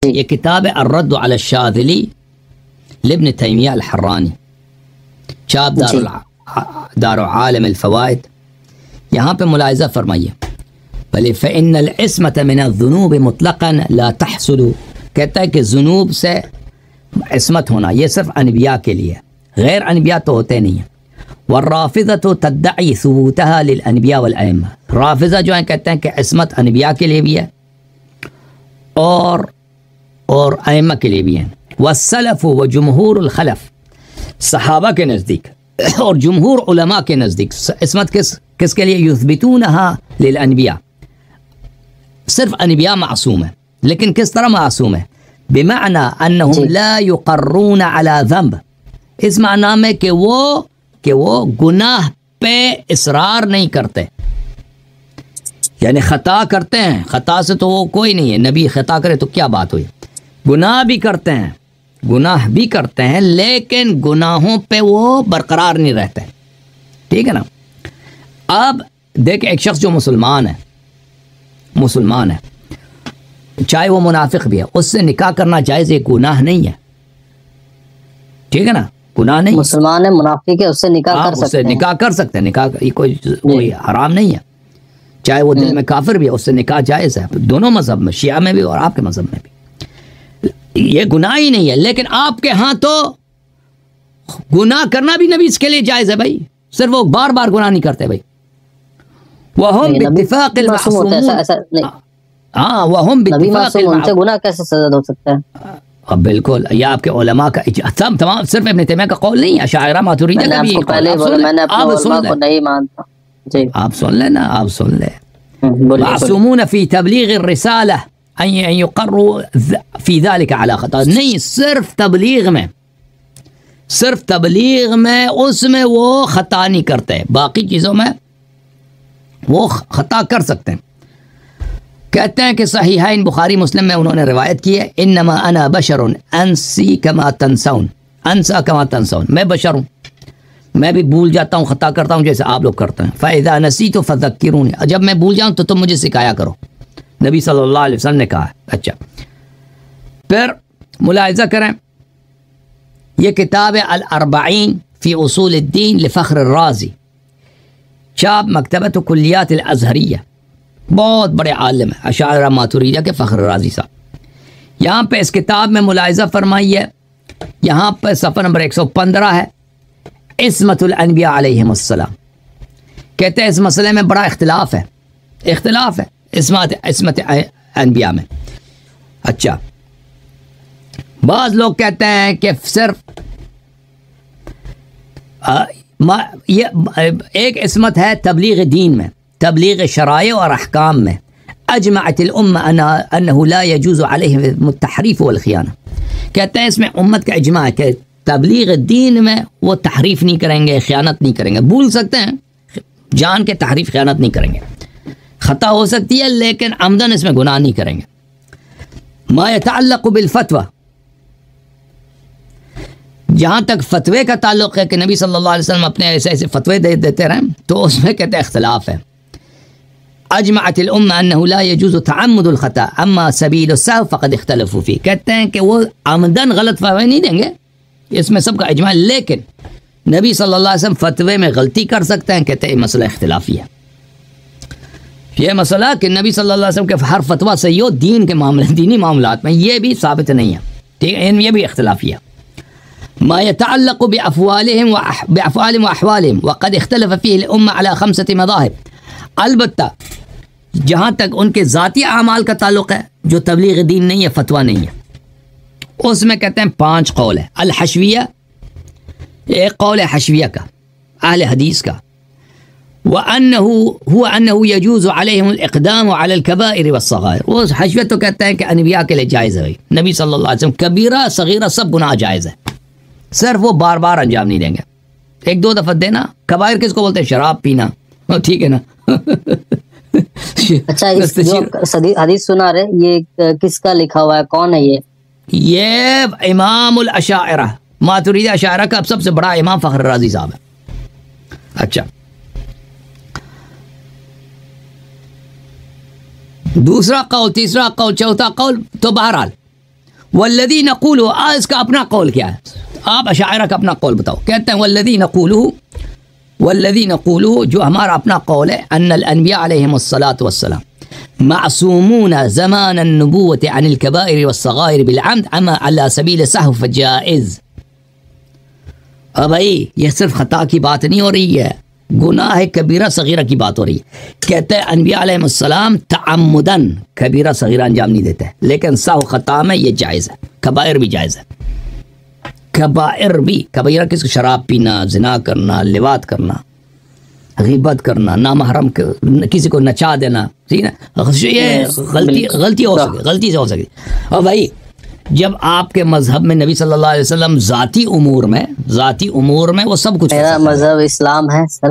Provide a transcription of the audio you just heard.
یہ کتاب ہے الرد علی الشاذلی لابن تیمیہ الحرانی، چاپ دار عالم الفوائد۔ یہاں پہ ملاحظہ فرمائیے، بھلے فإن العصمة من الذنوب مطلقا لا تحصل، کہتا ہے کہ ذنوب سے عصمت ہونا یہ صرف انبیاء کے لیے، غیر انبیاء تو ہوتے نہیں ہیں۔ والرافضة تدعی ثبوتها للانبیاء والائمہ، رافضہ جو ہیں کہتے ہیں کہ عصمت انبیاء کے لیے بھی ہے اور ائمہ کے لیے بھی ہیں۔ والسلف و جمہور الخلف، صحابہ کے نزدیک اور جمہور علماء کے نزدیک عصمت کس کے لیے؟ یثبتونها للانبیاء، صرف انبیاء معصوم ہیں، لیکن کس طرح معصوم ہے؟ بمعنی انہم لا یقرون علی ذنب، اس معنی میں کہ وہ گناہ پہ اصرار نہیں کرتے، یعنی خطا کرتے ہیں، خطا سے تو وہ کوئی نہیں ہے، نبی خطا کرے تو کیا بات ہوئی، گناہ بھی کرتے ہیں لیکن گناہوں پہ وہ برقرار نہیں رہتے، ٹھیک ہے نا۔ اب دیکھ ایک شخص جو مسلمان ہے چاہے وہ منافق بھی ہے، اس سے نکاح کرنا جائز، یہ گناہ نہیں ہے، ٹھیک ہے نا، گناہ نہیں، مسلمان ہے منافق ہے، اس سے نکاح کر سکتے ہیں، نکاح کوئی حرام نہیں ہے، چاہے وہ دل میں کافر بھی ہے، اس سے نکاح جائز ہے، دونوں مذہب میں، شیعہ میں بھی اور آپ کے مذہب میں بھی، یہ گناہ ہی نہیں ہے۔ لیکن آپ کے ہاں تو گناہ کرنا بھی نبی اس کے لیے جائز ہے بھائی، صرف وہ بار بار گناہ نہیں کرتے بھائی۔ وَهُمْ بِاتِّفَاقِ الْمَعْصُومُونَ، ہاں وَهُمْ بِاتِّفَاقِ الْمَعْصُومُونَ، گناہ کیسے سزا ہو سکتا ہے؟ بالکل، یہ آپ کے علماء کا تمام، صرف ابن تیمیہ کا قول نہیں ہے، اشاعرہ ماتریدیہ کا بھی ہے۔ پہلے میں نے اپنے علماء کو نہیں مانتا، جی آپ سن لیں نا، آپ سن لیں۔ معصومون فی تبلیغ الرسالہ ان یقروا فی ذلک علی خطا، نہیں، صرف تبلیغ میں اس میں وہ خطا نہیں کرتے، باقی چیزوں میں وہ خطا کر سکتے ہیں۔ کہتے ہیں کہ صحیحین بخاری مسلم میں انہوں نے روایت کی ہے، انما انا بشر انسی کما تنسون، انسا کما تنسون، میں بشر ہوں، میں بھی بھول جاتا ہوں، خطا کرتا ہوں جیسے آپ لوگ کرتے ہیں۔ فاذا نسیت فذکرونی، جب میں بھول جاؤں تو تم مجھے سکھایا کرو، نبی صلی اللہ علیہ وسلم نے کہا ہے۔ اچھا، پھر ملاحظہ کریں، یہ کتاب ہے الاربعین فی اصول الدین لفخر الرازی، چاپ مکتبۃ کلیات الازہریہ، بہت بڑے عالم ہیں اشاعرہ ماتریدیہ کے فخر الرازی صاحب۔ یہاں پہ اس کتاب میں ملاحظہ فرمائیے، یہاں پہ صفحہ نمبر 115 ہے، عصمت الانبیاء علیہم السلام، کہتے ہیں اس مسئلے میں بڑا اختلاف ہے عصمت انبیاء میں۔ اچھا، بعض لوگ کہتے ہیں کہ صرف یہ ایک عصمت ہے تبلیغ دین میں، تبلیغ شرائع اور احکام میں، اجمعت الامہ انہ لا یجوز علیہم التحریف والخیانہ، کہتے ہیں اس میں امت کا اجماع ہے کہ تبلیغ دین میں وہ تحریف نہیں کریں گے، خیانت نہیں کریں گے، بھول سکتے ہیں، جان کے تحریف خیانت نہیں کریں گے، خطا ہو سکتی ہے لیکن عمدن اس میں گناہ نہیں کریں گے۔ ما یتعلق بالفتوی، جہاں تک فتوے کا تعلق ہے کہ نبی صلی اللہ علیہ وسلم اپنے ایسے فتوے دیتے رہیں، تو اس میں کہتے ہیں اختلاف ہے۔ اجمعت الامہ انہ لا یجوز تعمد الخطا اما سبیل السہو فقد اختلفوا فیہ، کہتے ہیں کہ وہ عمدن غلط فتوے نہیں دیں گے، اس میں سب کا اجماع، لیکن نبی صلی اللہ علیہ وسلم فتوے میں غلطی کر سکتے ہیں، کہتے ہیں یہ مسئلہ اختلافی ہے، یہ مسئلہ کہ نبی صلی اللہ علیہ وسلم کے ہر فتویٰ صحیح ہو دینی معاملات میں، یہ بھی ثابت نہیں ہے، ٹھیک ہے، یہ بھی اختلافی ہے۔ ما يتعلق بأفعالهم وأحوالهم وقد اختلف فيه الأمة على 5 مذاهب، البتہ جہاں تک ان کے ذاتی اعمال کا تعلق ہے جو تبلیغ دین نہیں ہے، فتویٰ نہیں ہے، اس میں کہتے ہیں 5 قول ہے۔ الحشویہ، ایک قول ہے حشویہ کا، اہل حدیث کا، وَأَنَّهُ يَجُوزُ عَلَيْهِمُ الْإِقْدَامُ عَلَى الْكَبَائِرِ وَالصَّغَائِرِ، وہ حشویہ تو کہتے ہیں کہ انبیاء کے لیے جائز ہے، نبی صلی اللہ علیہ وسلم کبیرہ صغیرہ سب گناہ جائز ہے، صرف وہ بار بار انجام نہیں دیں گے، 1-2 دفعہ دینا۔ کبائر کس کو بولتے ہیں؟ شراب پینا، ٹھیک ہے نا۔ اچھا، حدیث سنا رہے، یہ کس کا لکھا ہوا ہے، کون ہے یہ امام الاشاعرہ ماتریدیہ اشاعرہ کا سب سے بڑا امام فخر الرازی صاحب ہے۔ اچھا، دوسرا قول، تیسرا قول، چوتھا قول، تو بہرحال والذی نقول، اس کا اپنا قول کیا ہے؟ آپ اشاعرہ کا اپنا قول بتاؤ. کہتے ہیں والذی نقولہ جو ہمارا اپنا قول ہے، ان الانبیاء علیہم الصلاۃ والسلام معصومون زمان النبوۃ عن الکبائر والصغائر بالعمد اما علی سبیل السہو فجائز. اب بھائی یہ صرف خطا کی بات نہیں ہو رہی ہے، گناہ کبیرہ صغیرہ کی بات ہو رہی ہے. کہتے ہیں انبیاء علیہ السلام تعمدن کبیرہ صغیرہ انجام نہیں دیتے، لیکن سہو خطا میں یہ جائز ہے. کبائر بھی جائز ہے، کبائر بھی. کبیرہ کس کو؟ شراب پینا، زنا کرنا، لواط کرنا، غیبت کرنا، نامحرم کسی کو نچا دینا، ٹھیک ہے، یہ غلطی ہو سکے، غلطی سے ہو سکے. اور بھائی جب آپ کے مذہب میں نبی صلی اللہ علیہ وسلم ذاتی امور میں وہ سب کچھ، میرا مذہب اسلام ہے سر.